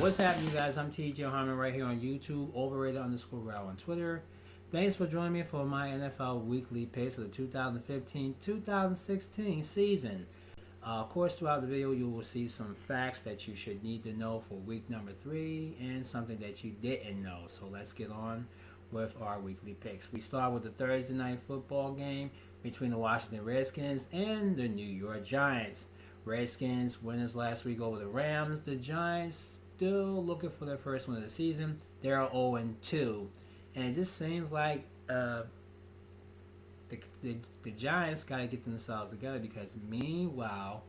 What's happening, you guys? I'm TJ Harmon right here on YouTube, overrated_row on Twitter. Thanks for joining me for my NFL weekly picks for the 2015-2016 season. Of course, throughout the video, you will see some facts that you should need to know for week number 3 and something that you didn't know. So let's get on with our weekly picks. We start with the Thursday night football game between the Washington Redskins and the New York Giants. Redskins winners last week over the Rams. The Giants still looking for their first win of the season. They're 0-2, and it just seems like the Giants got to get themselves together because meanwhile,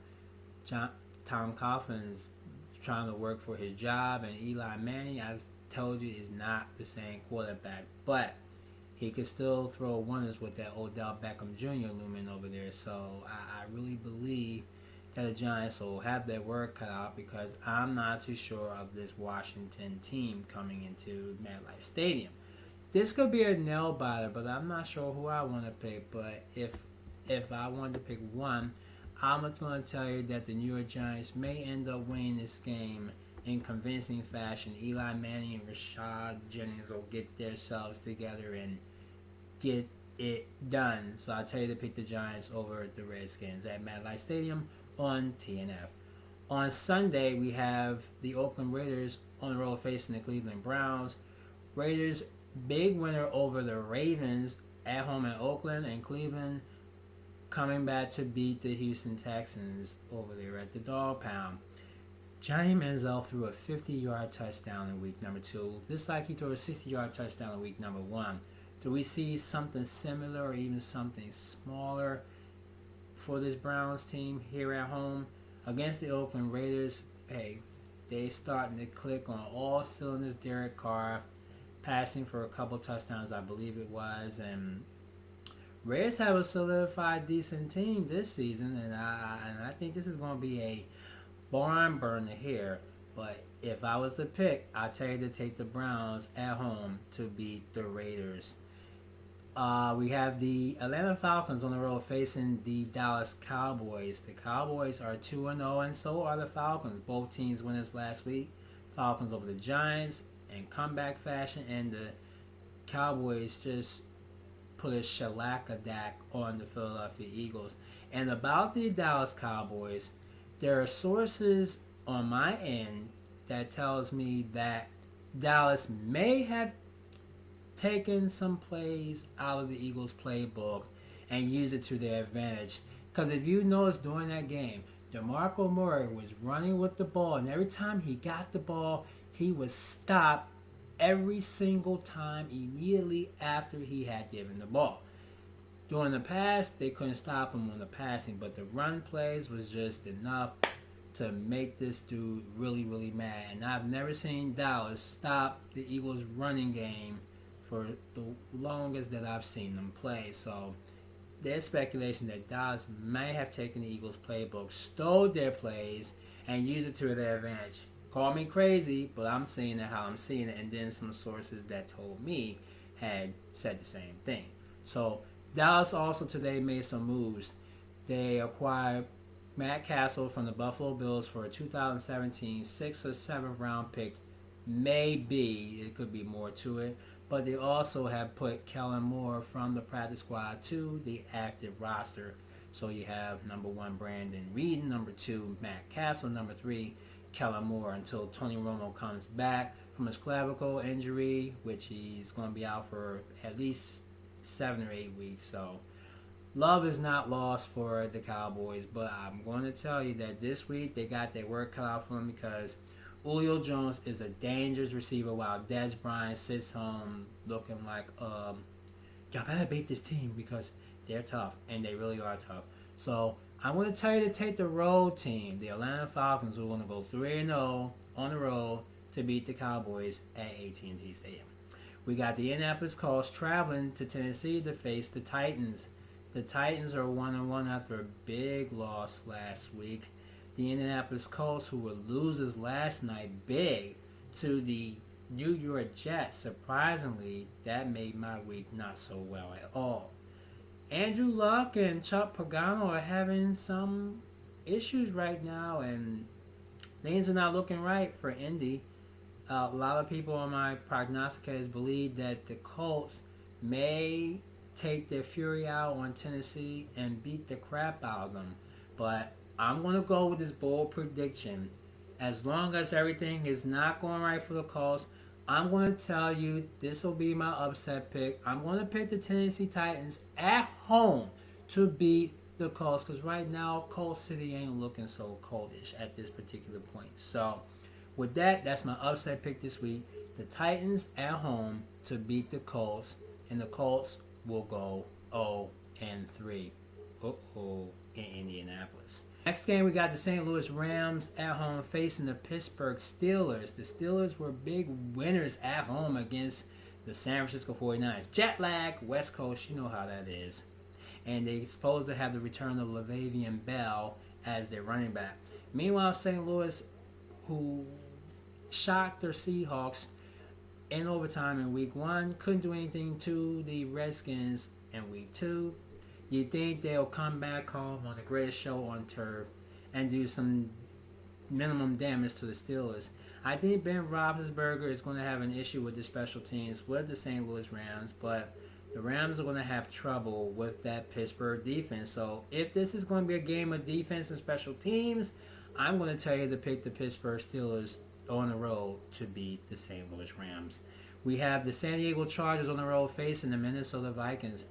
Tom Coughlin's trying to work for his job, and Eli Manning, I've told you, is not the same quarterback, but he could still throw wonders with that Odell Beckham Jr. looming over there. So I really believe that the Giants will have their work cut out because I'm not too sure of this Washington team coming into MetLife Stadium. This could be a nail biter, but I'm not sure who I want to pick. But if I wanted to pick one, I'm going to tell you that the New York Giants may end up winning this game in convincing fashion. Eli Manning and Rashad Jennings will get themselves together and get it done. So I'll tell you to pick the Giants over the Redskins at MetLife Stadium on TNF. On Sunday, we have the Oakland Raiders on the road facing the Cleveland Browns. Raiders big winner over the Ravens at home in Oakland, and Cleveland coming back to beat the Houston Texans over there at the Dog Pound. Johnny Manziel threw a 50-yard touchdown in week number 2, just like he threw a 60-yard touchdown in week number 1. Do we see something similar or even something smaller for this Browns team here at home against the Oakland Raiders? Hey, they starting to click on all cylinders. Derek Carr passing for a couple touchdowns, I believe it was, and Raiders have a solidified, decent team this season, and I think this is going to be a barn burner here. But if I was to pick, I'd tell you to take the Browns at home to beat the Raiders. We have the Atlanta Falcons on the road facing the Dallas Cowboys. The Cowboys are 2-0, and so are the Falcons. Both teams winners last week. Falcons over the Giants in comeback fashion, and the Cowboys just put a shellac-a-dack on the Philadelphia Eagles. And about the Dallas Cowboys, there are sources on my end that tells me that Dallas may have taken some plays out of the Eagles playbook and use it to their advantage. Because if you notice during that game, DeMarco Murray was running with the ball, and every time he got the ball, he was stopped every single time immediately after he had given the ball. During the pass, they couldn't stop him on the passing, but the run plays was just enough to make this dude really, really mad. And I've never seen Dallas stop the Eagles' running game for the longest that I've seen them play. So there's speculation that Dallas may have taken the Eagles playbook, stole their plays, and used it to their advantage. Call me crazy, but I'm seeing it how I'm seeing it, and then some sources that told me had said the same thing. So Dallas also today made some moves. They acquired Matt Castle from the Buffalo Bills for a 2017 6th or 7th round pick. Maybe it could be more to it, but they also have put Kellen Moore from the practice squad to the active roster. So you have number 1 Brandon Reed, number 2 Matt Castle, number 3 Kellen Moore, until Tony Romo comes back from his clavicle injury, which he's going to be out for at least 7 or 8 weeks. So love is not lost for the Cowboys, but I'm going to tell you that this week they got their work cut out for them because Julio Jones is a dangerous receiver while Dez Bryant sits home looking like, y'all better beat this team because they're tough, and they really are tough. So I'm going to tell you to take the road team, the Atlanta Falcons, who are going to go 3-0 on the road to beat the Cowboys at AT&T Stadium. We got the Indianapolis Colts traveling to Tennessee to face the Titans. The Titans are 1-1 after a big loss last week. The Indianapolis Colts, who were losers last night big to the New York Jets, surprisingly, that made my week not so well at all. Andrew Luck and Chuck Pagano are having some issues right now, and things are not looking right for Indy. A lot of people on my prognosticators believe that the Colts may take their fury out on Tennessee and beat the crap out of them. But I'm going to go with this bold prediction. As long as everything is not going right for the Colts, I'm going to tell you this will be my upset pick. I'm going to pick the Tennessee Titans at home to beat the Colts, because right now Colt City ain't looking so coldish at this particular point. So with that, that's my upset pick this week. The Titans at home to beat the Colts, and the Colts will go 0-3. In Indianapolis. Next game, we got the St. Louis Rams at home facing the Pittsburgh Steelers. The Steelers were big winners at home against the San Francisco 49ers. Jet lag, West Coast, you know how that is. And they're supposed to have the return of Le'Veon Bell as their running back. Meanwhile, St. Louis, who shocked their Seahawks in overtime in Week 1, couldn't do anything to the Redskins in Week 2. You think they'll come back home on the greatest show on turf and do some minimum damage to the Steelers. I think Ben Roethlisberger is going to have an issue with the special teams with the St. Louis Rams, but the Rams are going to have trouble with that Pittsburgh defense. So if this is going to be a game of defense and special teams, I'm going to tell you to pick the Pittsburgh Steelers on the road to beat the St. Louis Rams. We have the San Diego Chargers on the road facing the Minnesota Vikings.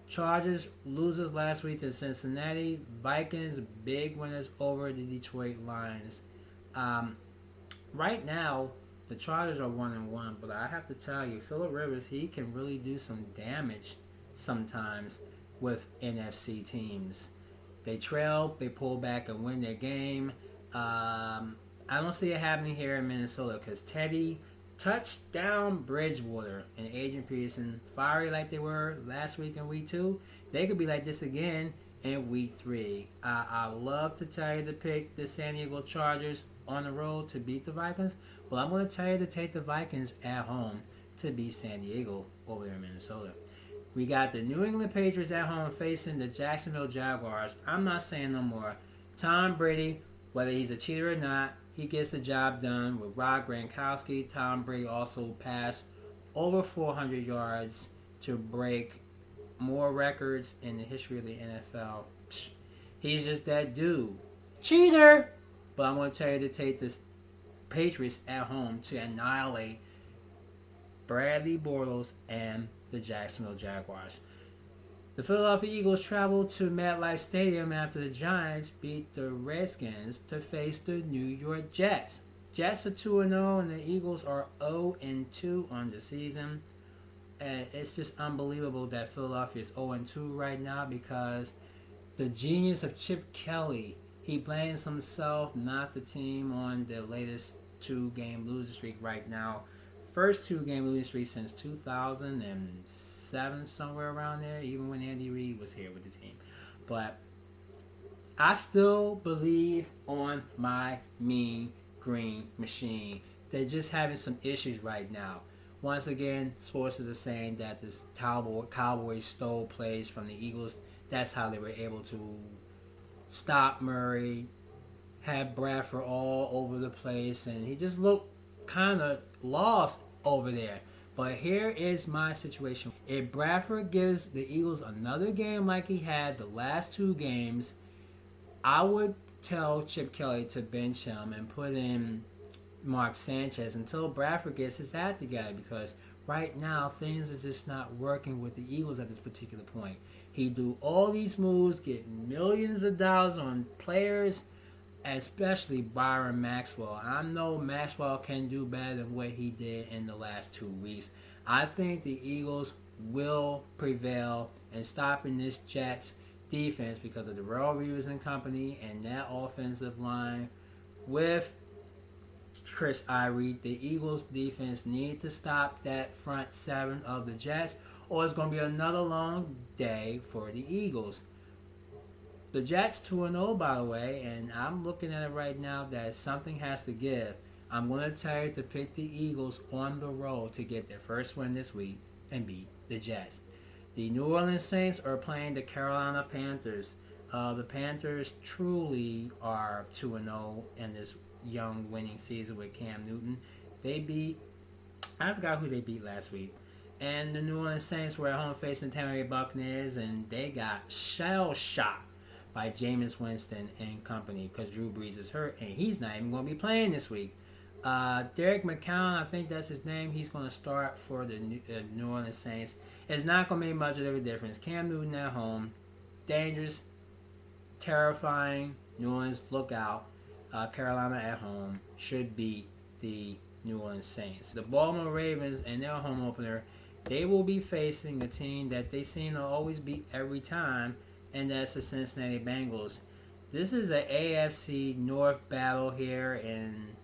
Chargers losers last week to Cincinnati. Vikings big winners over the Detroit Lions. Right now, the Chargers are 1-1, but I have to tell you, Phillip Rivers, he can really do some damage sometimes with NFC teams. They trail, they pull back and win their game. I don't see it happening here in Minnesota because Teddy touchdown Bridgewater and Adrian Peterson, fiery like they were last week in Week 2, they could be like this again in Week 3. I love to tell you to pick the San Diego Chargers on the road to beat the Vikings, but I'm going to tell you to take the Vikings at home to beat San Diego over there in Minnesota. We got the New England Patriots at home facing the Jacksonville Jaguars. I'm not saying no more. Tom Brady, whether he's a cheater or not, he gets the job done with Rob Gronkowski. Tom Brady also passed over 400 yards to break more records in the history of the NFL. He's just that dude. Cheater! But I'm going to tell you to take the Patriots at home to annihilate Bradley Bortles and the Jacksonville Jaguars. The Philadelphia Eagles traveled to MetLife Stadium after the Giants beat the Redskins to face the New York Jets. Jets are 2-0 and the Eagles are 0-2 on the season. And it's just unbelievable that Philadelphia is 0-2 right now because the genius of Chip Kelly, he blames himself, not the team, on the latest 2-game losing streak right now. First 2-game losing streak since 2007, somewhere around there, even when Andy Reid was here with the team. But I still believe on my mean green machine. They're just having some issues right now. Once again, sources are saying that the Cowboys stole plays from the Eagles. That's how they were able to stop Murray, had Bradford all over the place, and he just looked kind of lost over there. But here is my situation. If Bradford gives the Eagles another game like he had the last 2 games, I would tell Chip Kelly to bench him and put in Mark Sanchez until Bradford gets his act together, because right now things are just not working with the Eagles at this particular point. He do all these moves, get millions of dollars on players, especially Byron Maxwell. I know Maxwell can do better than what he did in the last 2 weeks. I think the Eagles will prevail in stopping this Jets defense because of the Darrell Reeves and company and that offensive line with Chris Irie. The Eagles defense need to stop that front 7 of the Jets, or it's going to be another long day for the Eagles. The Jets 2-0, by the way, and I'm looking at it right now that something has to give. I'm going to tell you to pick the Eagles on the road to get their first win this week and beat the Jets. The New Orleans Saints are playing the Carolina Panthers. The Panthers truly are 2-0 in this young winning season with Cam Newton. They beat, I forgot who they beat last week. And the New Orleans Saints were at home facing the Tampa Bay Buccaneers, and they got shell-shocked by Jameis Winston and company because Drew Brees is hurt, and he's not even going to be playing this week. Derek McCown, I think that's his name, he's going to start for the New Orleans Saints. It's not going to make much of a difference. Cam Newton at home, dangerous, terrifying. New Orleans, look out. Carolina at home should beat the New Orleans Saints. The Baltimore Ravens in their home opener, they will be facing a team that they seem to always beat every time, and that's the Cincinnati Bengals. This is an AFC North battle here in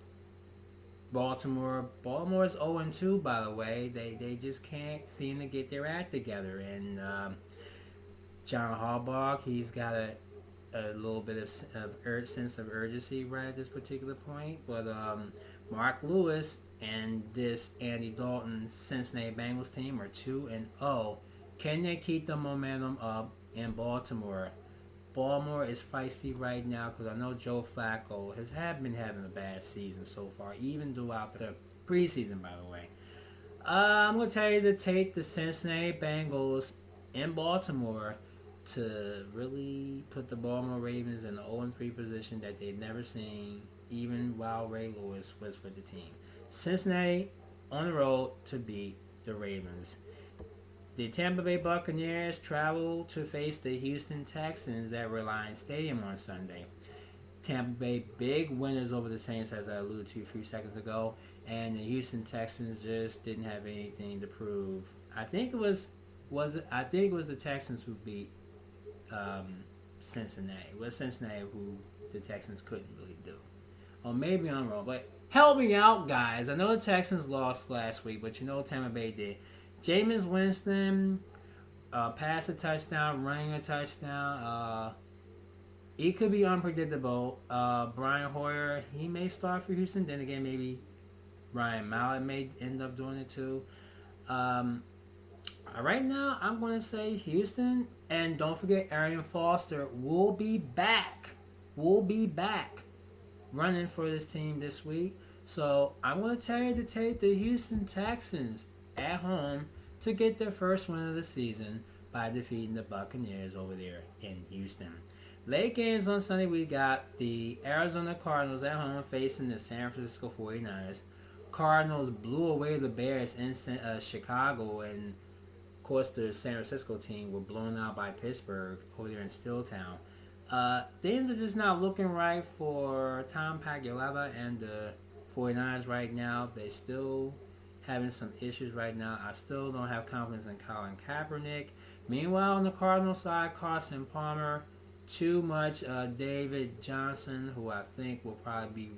Baltimore. Baltimore's 0-2, by the way. They just can't seem to get their act together. And John Harbaugh, he's got a little bit of sense of urgency right at this particular point. But Mark Lewis and this Andy Dalton Cincinnati Bengals team are 2-0. Can they keep the momentum up in Baltimore? Baltimore is feisty right now because I know Joe Flacco has been having a bad season so far, even throughout the preseason, by the way. I'm going to tell you to take the Cincinnati Bengals in Baltimore to really put the Baltimore Ravens in the 0-3 position that they've never seen, even while Ray Lewis was with the team. Cincinnati on the road to beat the Ravens. The Tampa Bay Buccaneers travel to face the Houston Texans at Reliance Stadium on Sunday. Tampa Bay big winners over the Saints, as I alluded to a few seconds ago, and the Houston Texans just didn't have anything to prove. I think it was the Texans who beat Cincinnati. It was Cincinnati who the Texans couldn't really do. Or maybe I'm wrong, but help me out, guys. I know the Texans lost last week, but you know Tampa Bay did. Jameis Winston passed a touchdown, running a touchdown. It could be unpredictable. Brian Hoyer, he may start for Houston. Then again, maybe Ryan Mallett may end up doing it too. Right now, I'm going to say Houston. And don't forget, Arian Foster will be back. Running for this team this week. So I'm going to tell you to take the Houston Texans at home to get their first win of the season by defeating the Buccaneers over there in Houston. Late games on Sunday, we got the Arizona Cardinals at home facing the San Francisco 49ers. Cardinals blew away the Bears in Chicago, and of course the San Francisco team were blown out by Pittsburgh over there in Stilltown. Things are just not looking right for Tom Pagulaeva and the 49ers right now. They're still having some issues right now. I still don't have confidence in Colin Kaepernick. Meanwhile, on the Cardinal side, Carson Palmer, too much David Johnson, who I think will probably be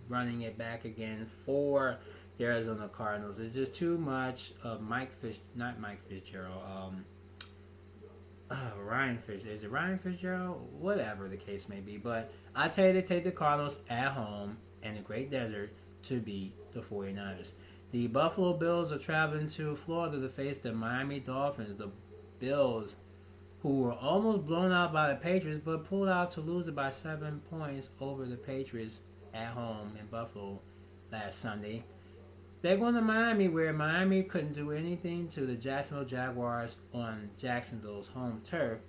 running it back again for the Arizona Cardinals. It's just too much of Ryan Fitzgerald. Is it Ryan Fitzgerald? Whatever the case may be. But I tell you to take the Cardinals at home in the Great Desert to beat the 49ers. The Buffalo Bills are traveling to Florida to face the Miami Dolphins. The Bills, who were almost blown out by the Patriots, but pulled out to lose it by 7 points over the Patriots at home in Buffalo last Sunday. They're going to Miami, where Miami couldn't do anything to the Jacksonville Jaguars on Jacksonville's home turf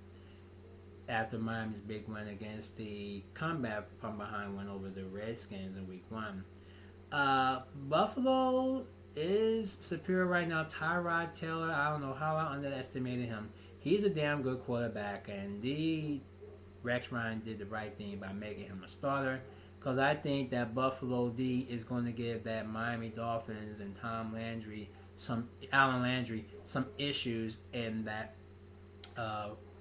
after Miami's big win against the comeback from behind win over the Redskins in Week 1. Buffalo is superior right now. Tyrod Taylor, I don't know how I underestimated him. He's a damn good quarterback, and Rex Ryan did the right thing by making him a starter, because I think that Buffalo D is going to give that Miami Dolphins and Alan Landry some issues in that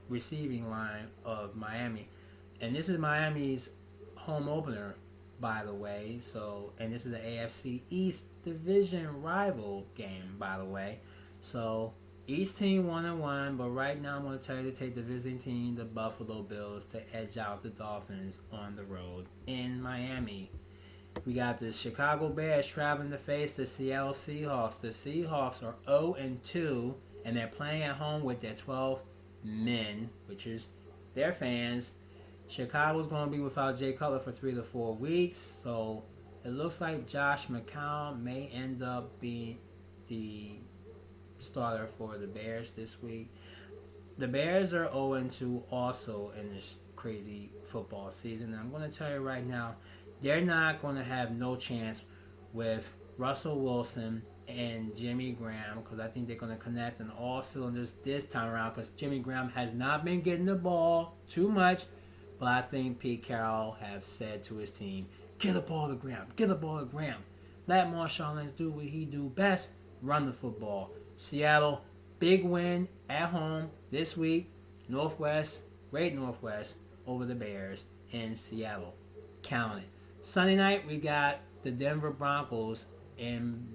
receiving line of Miami. And this is Miami's home opener, by the way. And this is an AFC East division rival game, by the way. So each team 1-1, but right now I'm going to tell you to take the visiting team, the Buffalo Bills, to edge out the Dolphins on the road in Miami. We got the Chicago Bears traveling to face the Seattle Seahawks. The Seahawks are 0-2, and they're playing at home with their 12 men, which is their fans. Chicago's going to be without Jay Cutler for 3 to 4 weeks, so It looks like Josh McCown may end up being the starter for the Bears this week. The Bears are 0-2 also in this crazy football season. And I'm going to tell you right now, they're not going to have no chance with Russell Wilson and Jimmy Graham, because I think they're going to connect on all cylinders this time around, because Jimmy Graham has not been getting the ball too much. But I think Pete Carroll have said to his team, get the ball to Graham, get the ball to Graham. Let Marshawn Lynch do what he do best, run the football. Seattle, big win at home this week. Northwest, great Northwest, over the Bears in Seattle. Count it. Sunday night, we got the Denver Broncos in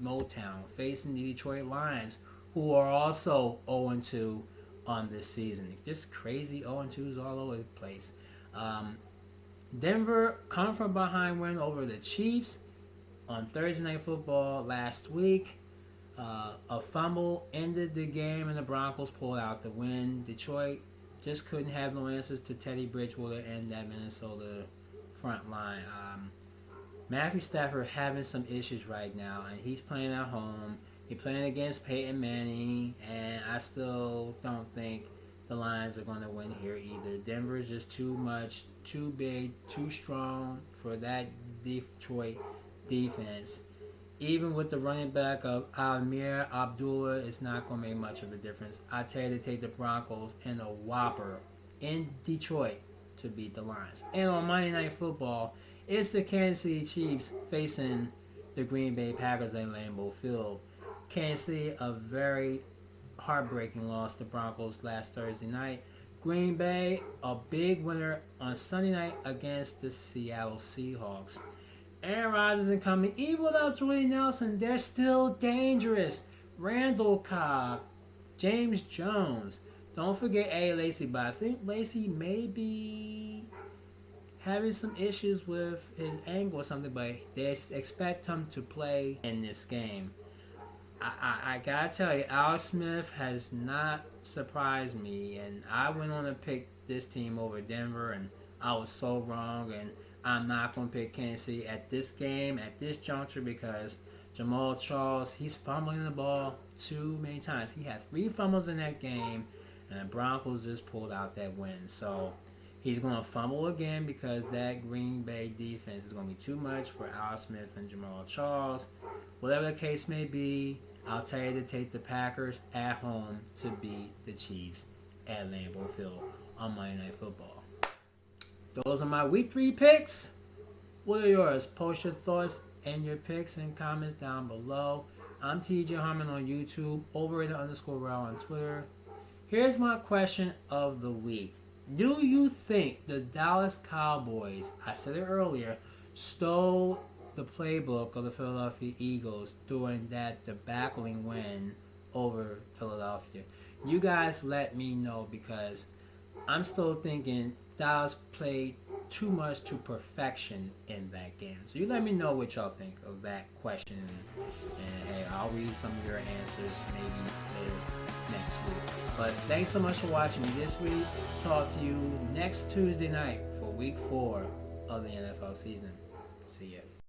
Motown facing the Detroit Lions, who are also 0-2 on this season. Just crazy 0-2s all over the place. Denver come from behind win over the Chiefs on Thursday Night Football last week. A fumble ended the game and the Broncos pulled out the win. Detroit just couldn't have no answers to Teddy Bridgewater and that Minnesota front line. Matthew Stafford having some issues right now, and he's playing at home. He's playing against Peyton Manning, and I still don't think the Lions are going to win here either. Denver is just too much, too big, too strong for that Detroit defense. Even with the running back of Amir Abdullah, it's not going to make much of a difference. I tell you to take the Broncos in a whopper in Detroit to beat the Lions. And on Monday Night Football, it's the Kansas City Chiefs facing the Green Bay Packers at Lambeau Field. Kansas City, a very heartbreaking loss to Broncos last Thursday night. Green Bay, a big winner on Sunday night against the Seattle Seahawks. Aaron Rodgers and company, even without Jordy Nelson, they're still dangerous. Randall Cobb, James Jones. Don't forget A. Lacy, but I think Lacy may be having some issues with his ankle or something, but they expect him to play in this game. I gotta tell you, Alex Smith has not surprised me, and I went on to pick this team over Denver, and I was so wrong, and I'm not going to pick Kansas City at this game, at this juncture, because Jamal Charles, he's fumbling the ball too many times. He had 3 fumbles in that game, and the Broncos just pulled out that win. So he's going to fumble again because that Green Bay defense is going to be too much for Alex Smith and Jamal Charles. Whatever the case may be, I'll tell you to take the Packers at home to beat the Chiefs at Lambeau Field on Monday Night Football. Those are my Week 3 picks. What are yours? Post your thoughts and your picks and comments down below. I'm TJ Harmon on YouTube, overrated_Raw on Twitter. Here's my question of the week. Do you think the Dallas Cowboys, I said it earlier, stole the playbook of the Philadelphia Eagles during that debacling win over Philadelphia? You guys let me know, because I'm still thinking Dallas played too much to perfection in that game. So you let me know what y'all think of that question. And hey, I'll read some of your answers maybe later next week. But thanks so much for watching me this week. Talk to you next Tuesday night for Week 4 of the NFL season. See ya.